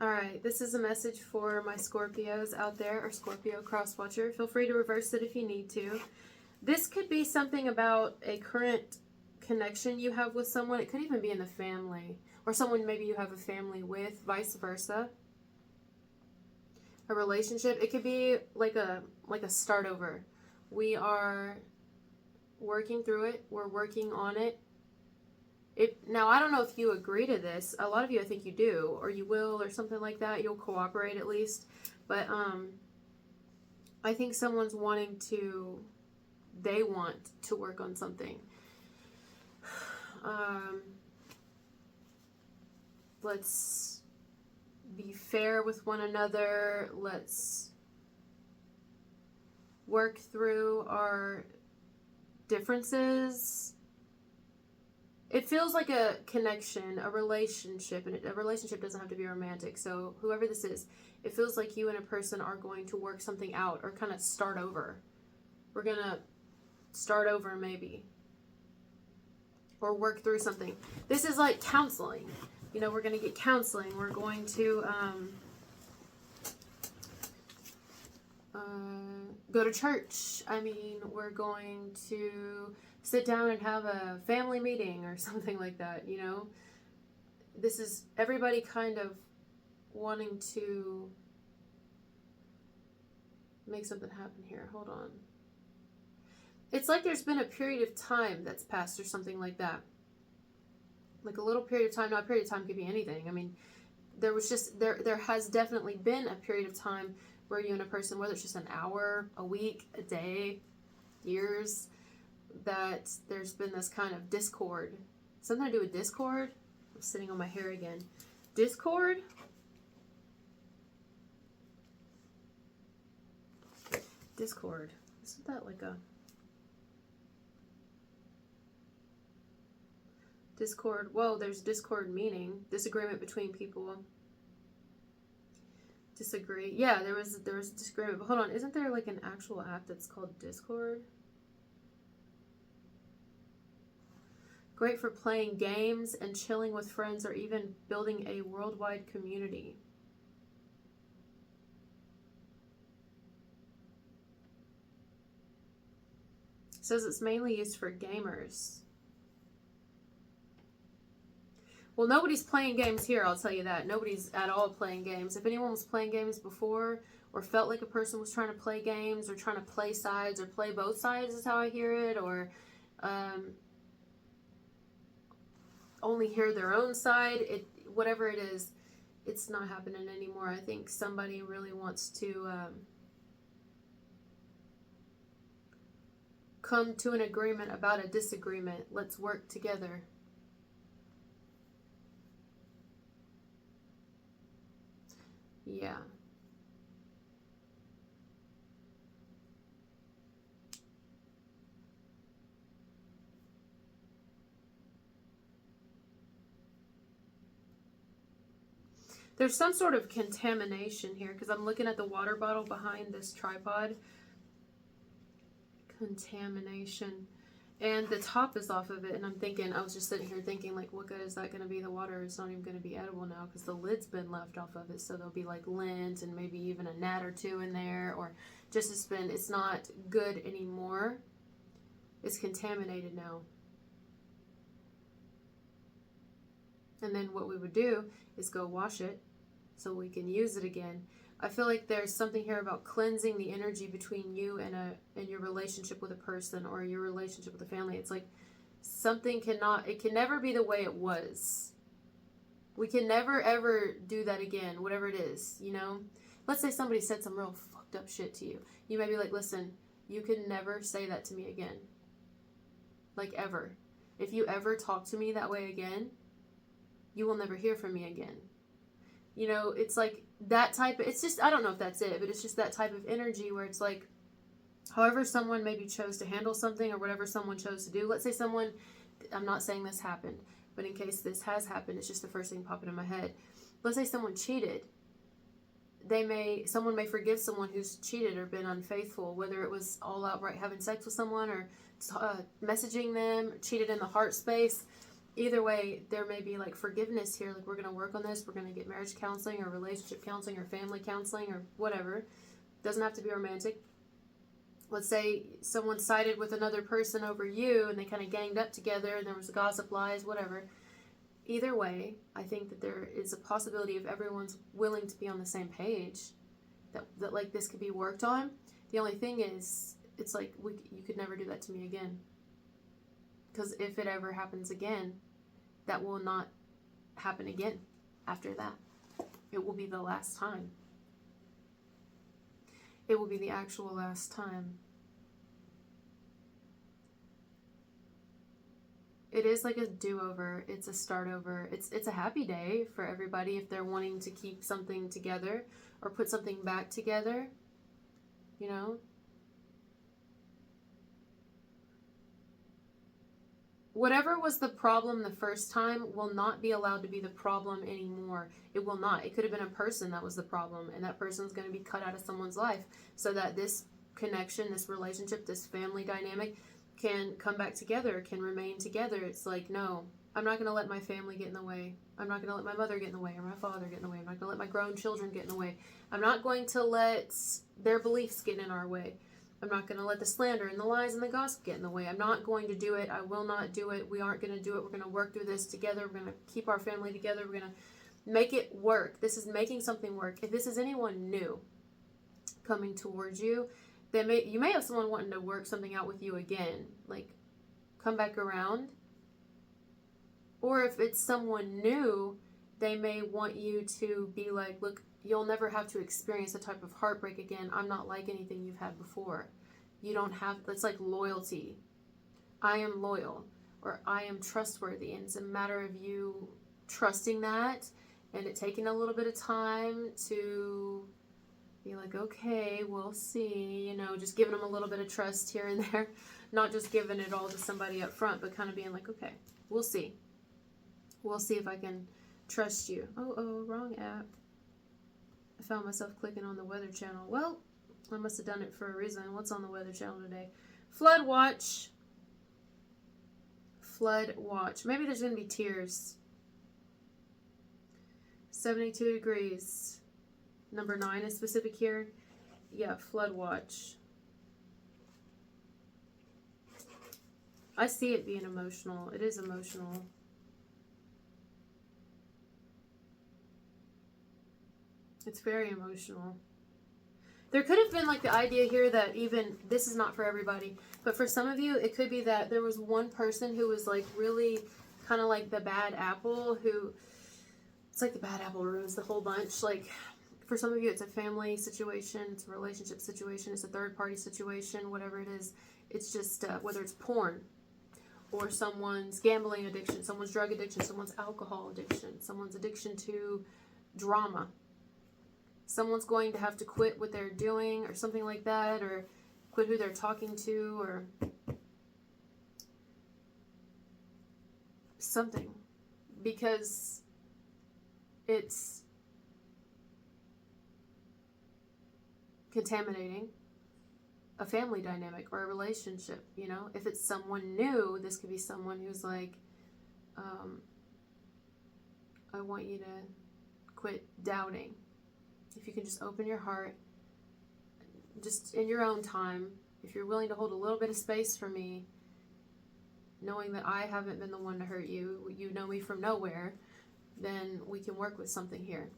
Alright, this is a message for my Scorpios out there, or Scorpio cross-watcher. Feel free to reverse it if you need to. This could be something about a current connection you have with someone. It could even be in the family, or someone maybe you have a family with, vice versa. A relationship. It could be like a start over. We are working through it. We're working on it. Now, I don't know if you agree to this. A lot of you, I think you do, or you will, or something like that. You'll cooperate at least. But I think someone's they want to work on something. Let's be fair with one another. Let's work through our differences. It feels like a connection, a relationship, and a relationship doesn't have to be romantic. So whoever this is, it feels like you and a person are going to work something out or kind of start over. We're going to start over maybe. Or work through something. This is like counseling. You know, we're going to get counseling. We're going to go to church. I mean, we're going to sit down and have a family meeting or something like that, you know. This is everybody kind of wanting to make something happen here. Hold on. It's like there's been a period of time that's passed or something like that. Like a little period of time. Now, a period of time could be anything. I mean, there has definitely been a period of time where you and a person, whether it's just an hour, a week, a day, years, that there's been this kind of discord. Something to do with discord? I'm sitting on my hair again. Discord? Discord. Isn't that like a... Discord. Whoa, there's discord meaning. Disagreement between people. Disagree. Yeah, there was a disagreement. But hold on, isn't there like an actual app that's called Discord? Great for playing games and chilling with friends, or even building a worldwide community. It says it's mainly used for gamers. Well, nobody's playing games here, I'll tell you that. Nobody's at all playing games. If anyone was playing games before, or felt like a person was trying to play games, or trying to play sides, or play both sides is how I hear it, or only hear their own side, whatever it is, it's not happening anymore. I think somebody really wants to come to an agreement about a disagreement. Let's work together. Yeah. There's some sort of contamination here because I'm looking at the water bottle behind this tripod. Contamination. And the top is off of it, and I was just sitting here thinking, like, what good is that going to be? The water is not even going to be edible now because the lid's been left off of it, so there'll be like lint and maybe even a gnat or two in there, or just it's not good anymore. It's contaminated now. And then what we would do is go wash it so we can use it again. I feel like there's something here about cleansing the energy between you and your relationship with a person, or your relationship with a family. It's like something it can never be the way it was. We can never ever do that again, whatever it is, you know? Let's say somebody said some real fucked up shit to you. You may be like, listen, you can never say that to me again. Like ever. If you ever talk to me that way again, you will never hear from me again. You know, it's like that type of, it's just, I don't know if that's it, but it's just that type of energy where it's like, however someone maybe chose to handle something, or whatever someone chose to do. Let's say someone, I'm not saying this happened, but in case this has happened, it's just the first thing popping in my head. Let's say someone cheated. Someone may forgive someone who's cheated or been unfaithful, whether it was all outright having sex with someone, or messaging them, cheated in the heart space. either way, there may be like forgiveness here. Like, we're going to work on this. We're going to get marriage counseling or relationship counseling or family counseling or whatever. Doesn't have to be romantic. Let's say someone sided with another person over you and they kind of ganged up together and there was gossip, lies, whatever. Either way, I think that there is a possibility if everyone's willing to be on the same page that like this could be worked on. The only thing is, it's like you could never do that to me again. Because if it ever happens again, that will not happen again after that. It will be the last time. It will be the actual last time. It is like a do-over. It's a start-over. It's a happy day for everybody if they're wanting to keep something together or put something back together, you know? Whatever was the problem the first time will not be allowed to be the problem anymore. It will not. It could have been a person that was the problem, and that person's going to be cut out of someone's life so that this connection, this relationship, this family dynamic can come back together, can remain together. It's like, no, I'm not going to let my family get in the way. I'm not going to let my mother get in the way or my father get in the way. I'm not going to let my grown children get in the way. I'm not going to let their beliefs get in our way. I'm not going to let the slander and the lies and the gossip get in the way. I'm not going to do it. I will not do it. We aren't going to do it. We're going to work through this together. We're going to keep our family together. We're going to make it work. This is making something work. If this is anyone new coming towards you, you may have someone wanting to work something out with you again, like come back around. Or if it's someone new, they may want you to be like, look, you'll never have to experience a type of heartbreak again. I'm not like anything you've had before. You don't have, that's like loyalty. I am loyal, or I am trustworthy. And it's a matter of you trusting that and it taking a little bit of time to be like, okay, we'll see, you know, just giving them a little bit of trust here and there, not just giving it all to somebody up front, but kind of being like, okay, we'll see. We'll see if I can trust you. Oh, wrong app. I found myself clicking on the Weather Channel. Well, I must have done it for a reason. What's on the Weather Channel today? Flood watch. Flood watch. Maybe there's going to be tears. 72 degrees. Number 9 is specific here. Yeah, flood watch. I see it being emotional. It is emotional. It's very emotional. There could have been like the idea here that even, this is not for everybody, but for some of you, it could be that there was one person who was like really kind of like the bad apple who, it's like the bad apple ruins the whole bunch. Like for some of you, it's a family situation, it's a relationship situation, it's a third party situation, whatever it is. It's just whether it's porn or someone's gambling addiction, someone's drug addiction, someone's alcohol addiction, someone's addiction to drama. Someone's going to have to quit what they're doing or something like that, or quit who they're talking to, or something, because it's contaminating a family dynamic or a relationship. You know, if it's someone new, this could be someone who's like, I want you to quit doubting. If you can just open your heart, just in your own time, if you're willing to hold a little bit of space for me, knowing that I haven't been the one to hurt you, you know me from nowhere, then we can work with something here.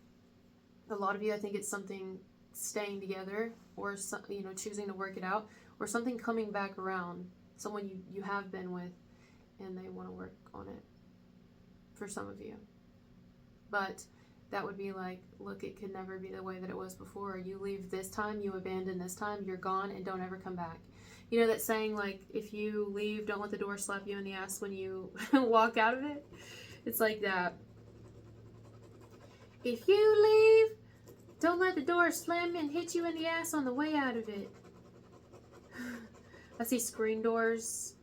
A lot of you, I think it's something staying together, or you know, choosing to work it out, or something coming back around, someone you have been with, and they want to work on it. For some of you, but that would be like, look, it could never be the way that it was before. You leave this time, you abandon this time, you're gone, and don't ever come back. You know that saying, like, if you leave, don't let the door slap you in the ass when you walk out of it? It's like that. If you leave, don't let the door slam and hit you in the ass on the way out of it. I see screen doors,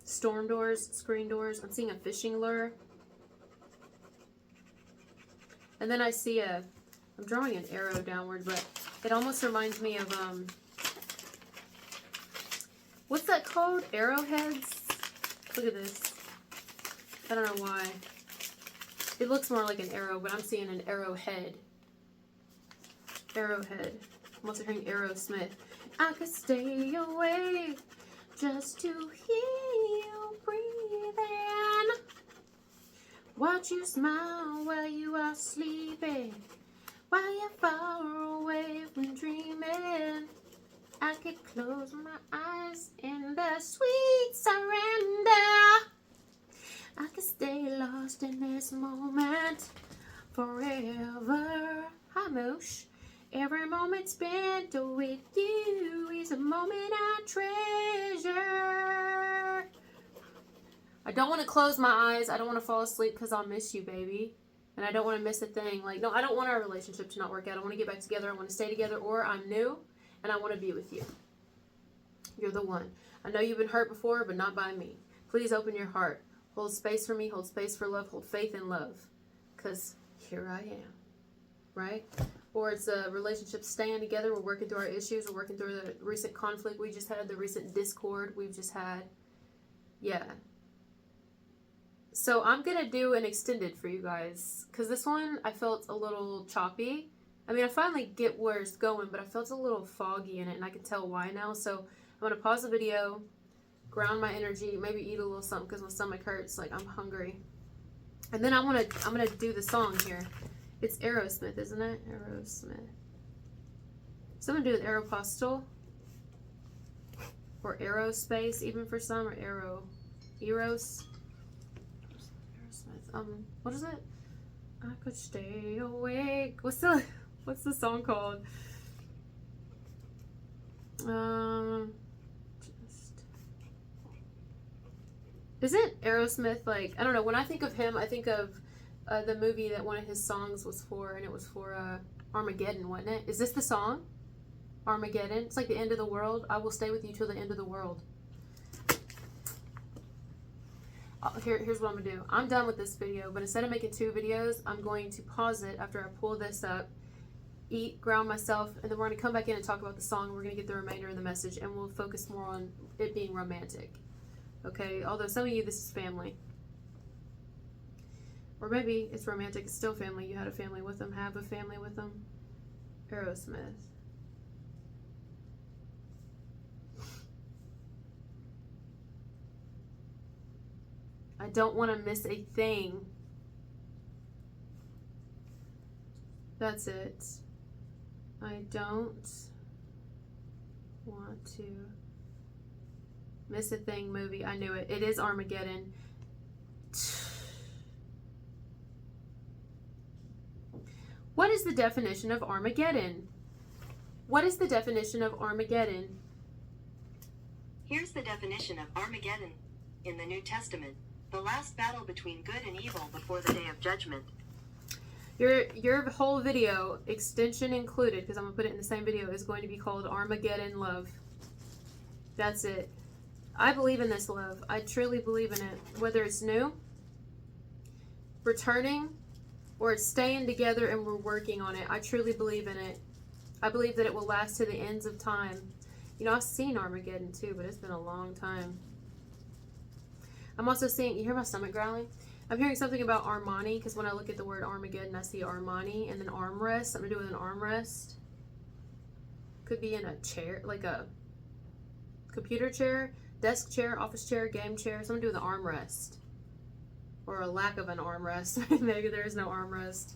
storm doors, screen doors. I'm seeing a fishing lure. And then I see I'm drawing an arrow downward, but it almost reminds me of, what's that called? Arrowheads? Look at this. I don't know why. It looks more like an arrow, but I'm seeing an arrowhead. Arrowhead. I'm also hearing Aerosmith. I could stay awake just to hear you breathing. Watch you smile while you are sleeping. While you're far away from dreaming. I could close my eyes in the sweet surrender. I could stay lost in this moment forever. Hi, Moosh. Every moment spent with you is a moment I treasure. I don't want to close my eyes. I don't want to fall asleep because I'll miss you, baby. And I don't want to miss a thing. Like, no, I don't want our relationship to not work out. I want to get back together. I want to stay together, or I'm new and I want to be with you. You're the one. I know you've been hurt before, but not by me. Please open your heart. Hold space for me. Hold space for love. Hold faith in love. Because here I am. Right? Or it's a relationship staying together. We're working through our issues. We're working through the recent conflict we just had. The recent discord we've just had. Yeah. So I'm going to do an extended for you guys. Because this one I felt a little choppy. I mean, I finally get where it's going. But I felt a little foggy in it. And I can tell why now. So I'm going to pause the video. Ground my energy. Maybe eat a little something because my stomach hurts. Like, I'm hungry. And then I'm gonna do the song here. It's Aerosmith, isn't it? Aerosmith. Something to do with Aeropostale. Or aerospace, even for some. Or Eros. Aerosmith. What is it? I could stay awake. What's the song called? Isn't Aerosmith, like, I don't know, when I think of him, I think of the movie that one of his songs was for, and it was for Armageddon, wasn't it? Is this the song? Armageddon? It's like the end of the world. I will stay with you till the end of the world. Here's what I'm going to do. I'm done with this video, but instead of making 2 videos, I'm going to pause it after I pull this up, eat, ground myself, and then we're going to come back in and talk about the song. We're going to get the remainder of the message, and we'll focus more on it being romantic. Okay, although some of you, this is family. Or maybe it's romantic, it's still family. You had a family with them, have a family with them. Aerosmith. I don't want to miss a thing. That's it. I don't want to miss a thing movie. I knew it. It is Armageddon. What is the definition of Armageddon? What is the definition of Armageddon? Here's the definition of Armageddon. In the New Testament, the last battle between good and evil before the day of judgment. Your whole video, extension included, because I'm going to put it in the same video, is going to be called Armageddon Love. That's it. I believe in this love. I truly believe in it. Whether it's new, returning, or it's staying together and we're working on it. I truly believe in it. I believe that it will last to the ends of time. You know, I've seen Armageddon too, but it's been a long time. I'm also seeing, you hear my stomach growling? I'm hearing something about Armani, because when I look at the word Armageddon, I see Armani, and then armrest, something to do with an armrest. Could be in a chair, like a computer chair, desk chair, office chair, game chair, something to do with an armrest. Or a lack of an armrest. Maybe there is no armrest.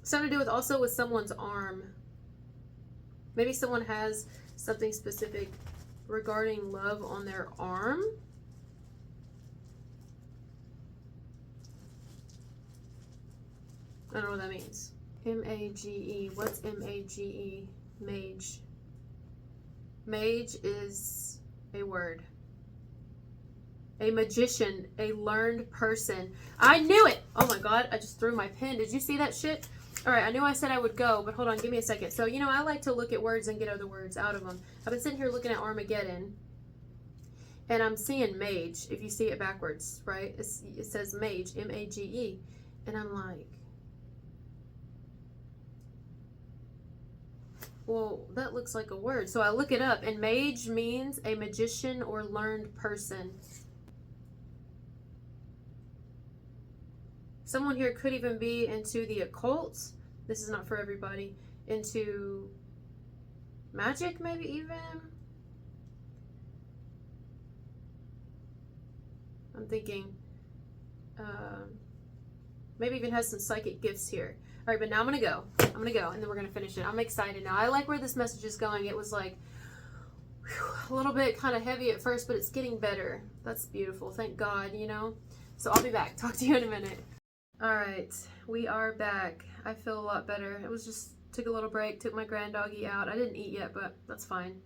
Something to do with also with someone's arm. Maybe someone has something specific regarding love on their arm. I don't know what that means. M-A-G-E. What's M-A-G-E? Mage. Mage is a word. A magician. A learned person. I knew it! Oh my god, I just threw my pen. Did you see that shit? Alright, I knew I said I would go, but hold on, give me a second. So, you know, I like to look at words and get other words out of them. I've been sitting here looking at Armageddon, and I'm seeing mage, if you see it backwards, right? It says mage, M-A-G-E. And I'm like, well, that looks like a word. So I look it up, and mage means a magician or learned person. Someone here could even be into the occult. This is not for everybody. Into magic, maybe even. I'm thinking maybe even has some psychic gifts here. All right, but now I'm gonna go, and then we're gonna finish it. I'm excited now. I like where this message is going. It was like a little bit kind of heavy at first, but it's getting better. That's beautiful. Thank God, you know. So I'll be back. Talk to you in a minute. All right, we are back. I feel a lot better. It was just took a little break, took my grand doggy out. I didn't eat yet, but that's fine.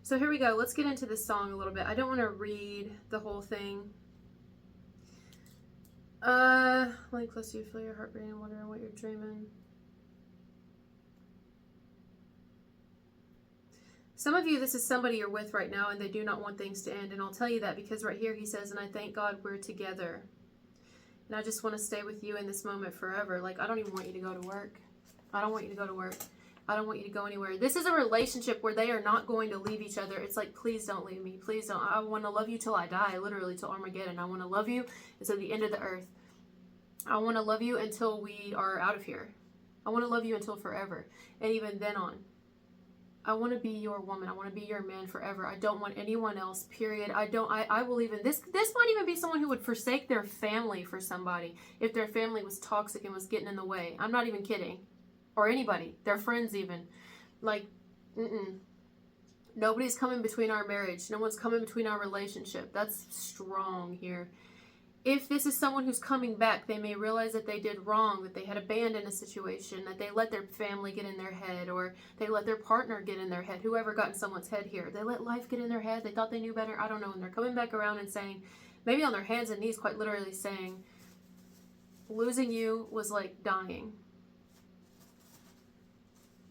So here we go. Let's get into this song a little bit. I don't want to read the whole thing. Lying close to you, feel your heart beating, wondering what you're dreaming. Some of you, this is somebody you're with right now, and they do not want things to end. And I'll tell you that because right here he says, and I thank God we're together. And I just want to stay with you in this moment forever. Like, I don't even want you to go to work. I don't want you to go to work. I don't want you to go anywhere. This is a relationship where they are not going to leave each other. It's like, please don't leave me. Please don't. I want to love you till I die, literally till Armageddon. I want to love you until the end of the earth. I want to love you until we are out of here. I want to love you until forever. And even then on. I want to be your woman. I want to be your man forever. I don't want anyone else, period. I will even, this might even be someone who would forsake their family for somebody if their family was toxic and was getting in the way. I'm not even kidding. Or anybody, their friends even. Like, nobody's coming between our marriage. No one's coming between our relationship. That's strong here. If this is someone who's coming back, they may realize that they did wrong, that they had abandoned a situation, that they let their family get in their head, or they let their partner get in their head, whoever got in someone's head here. They let life get in their head. They thought they knew better. I don't know. And they're coming back around and saying, maybe on their hands and knees, quite literally saying, losing you was like dying.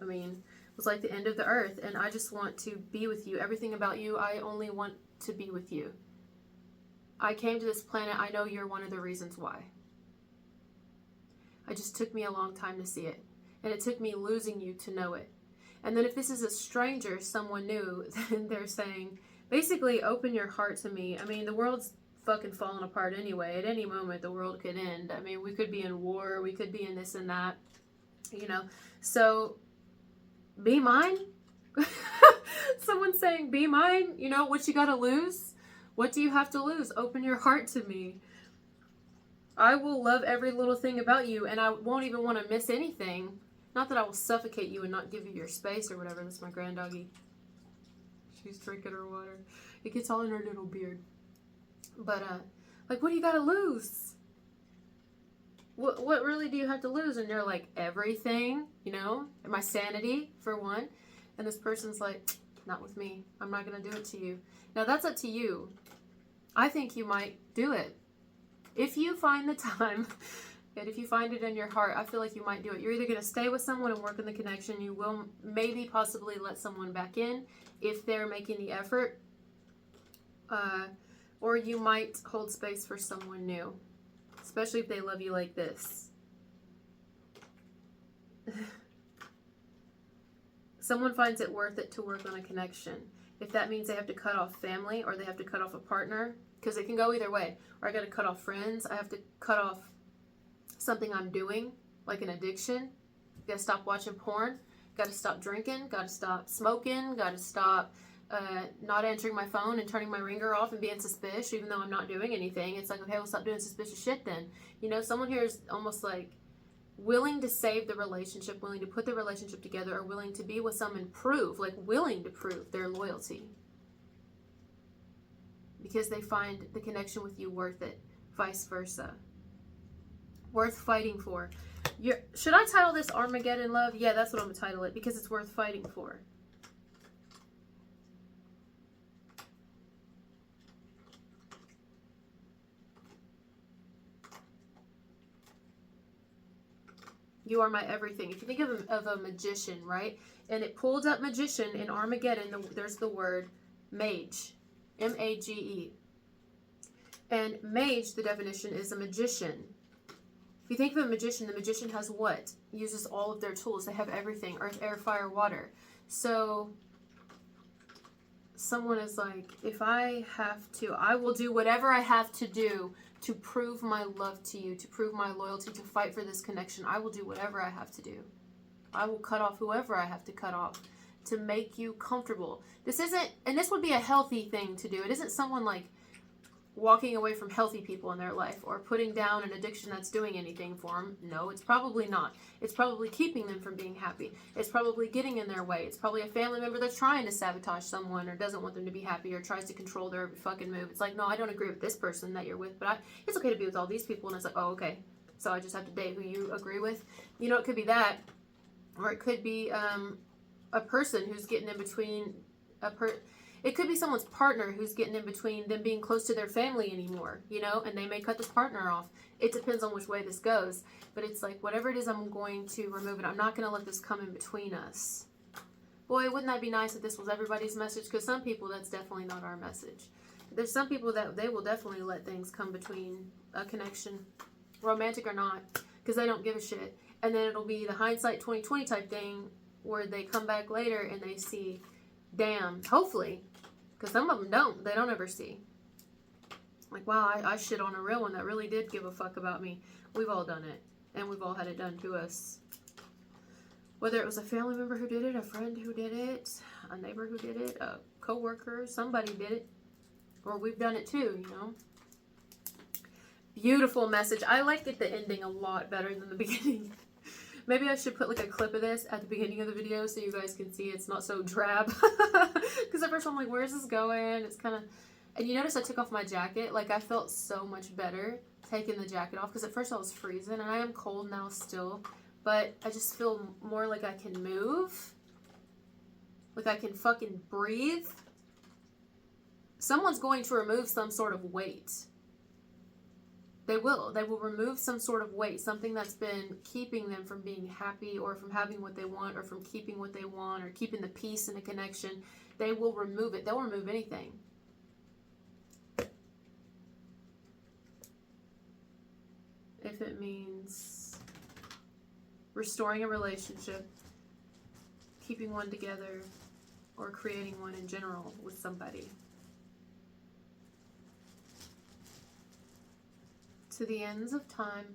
I mean, it was like the end of the earth, and I just want to be with you. Everything about you, I only want to be with you. I came to this planet. I know you're one of the reasons why. It just took me a long time to see it. And it took me losing you to know it. And then if this is a stranger, someone new, then they're saying, basically, open your heart to me. I mean, the world's fucking falling apart anyway. At any moment, the world could end. I mean, we could be in war. We could be in this and that. You know, so be mine. Someone's saying, be mine. You know, what you got to lose? What do you have to lose? Open your heart to me. I will love every little thing about you, and I won't even want to miss anything. Not that I will suffocate you and not give you your space or whatever. That's my grand doggy. She's drinking her water. It gets all in her little beard. But, like, what do you got to lose? What really do you have to lose? And they're like, everything, you know? My sanity, for one. And this person's like, not with me. I'm not going to do it to you. Now, that's up to you. I think you might do it. If you find the time, and if you find it in your heart, I feel like you might do it. You're either going to stay with someone and work in the connection. You will maybe possibly let someone back in if they're making the effort. Or you might hold space for someone new. Especially if they love you like this. Someone finds it worth it to work on a connection. If that means they have to cut off family or they have to cut off a partner, because it can go either way. Or I got to cut off friends. I have to cut off something I'm doing, like an addiction. Got to stop watching porn. Got to stop drinking. Got to stop smoking. Got to stop not answering my phone and turning my ringer off and being suspicious, even though I'm not doing anything. It's like, okay, well, stop doing suspicious shit then. You know, someone here is almost like willing to save the relationship, willing to put the relationship together, or willing to be with someone, willing to prove their loyalty. Because they find the connection with you worth it, vice versa. Worth fighting for. Should I title this Armageddon Love? Yeah, that's what I'm going to title it, because it's worth fighting for. You are my everything. If you think of a magician, right? And it pulled up magician in Armageddon, there's the word mage. M-A-G-E. And mage, the definition, is a magician. If you think of a magician, the magician has what? Uses all of their tools. They have everything. Earth, air, fire, water. So someone is like, if I have to, I will do whatever I have to do to prove my love to you, to prove my loyalty, to fight for this connection. I will do whatever I have to do. I will cut off whoever I have to cut off to make you comfortable. This isn't, and this would be a healthy thing to do. It isn't someone like walking away from healthy people in their life or putting down an addiction that's doing anything for them. No, it's probably not. It's probably keeping them from being happy. It's probably getting in their way. It's probably a family member that's trying to sabotage someone or doesn't want them to be happy or tries to control their fucking move. It's like, no, I don't agree with this person that you're with, but it's okay to be with all these people. And it's like, oh, okay. So I just have to date who you agree with. You know, it could be that, or it could be a person who's getting in between it could be someone's partner who's getting in between them being close to their family anymore, you know, and they may cut this partner off. It depends on which way this goes. But it's like, whatever it is, I'm going to remove it. I'm not going to let this come in between us. Boy, wouldn't that be nice if this was everybody's message? Because some people, that's definitely not our message. There's some people that they will definitely let things come between a connection, romantic or not, because they don't give a shit. And then it'll be the hindsight 2020 type thing where they come back later and they see, damn, hopefully, because some of them don't. They don't ever see. Like, wow, I shit on a real one that really did give a fuck about me. We've all done it. And we've all had it done to us. Whether it was a family member who did it, a friend who did it, a neighbor who did it, a coworker, somebody did it. Or we've done it too, you know. Beautiful message. I liked the ending a lot better than the beginning. Maybe I should put like a clip of this at the beginning of the video so you guys can see it's not so drab. Because at first I'm like, where's this going? It's kind of... And you notice I took off my jacket. Like, I felt so much better taking the jacket off. Because at first I was freezing. And I am cold now still. But I just feel more like I can move. Like I can fucking breathe. Someone's going to remove some sort of weight. They will. They will remove some sort of weight, something that's been keeping them from being happy or from having what they want or from keeping what they want or keeping the peace and the connection. They will remove it. They'll remove anything. If it means restoring a relationship, keeping one together, or creating one in general with somebody. To the ends of time.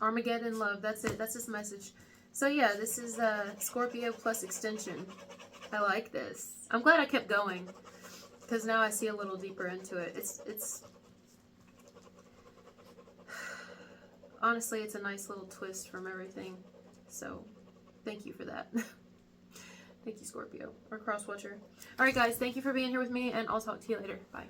Armageddon love. That's it. That's this message. So yeah, this is Scorpio plus extension. I like this. I'm glad I kept going. Because now I see a little deeper into it. It's honestly, it's a nice little twist from everything. So thank you for that. Thank you, Scorpio. Or Crosswatcher. Alright guys, thank you for being here with me. And I'll talk to you later. Bye.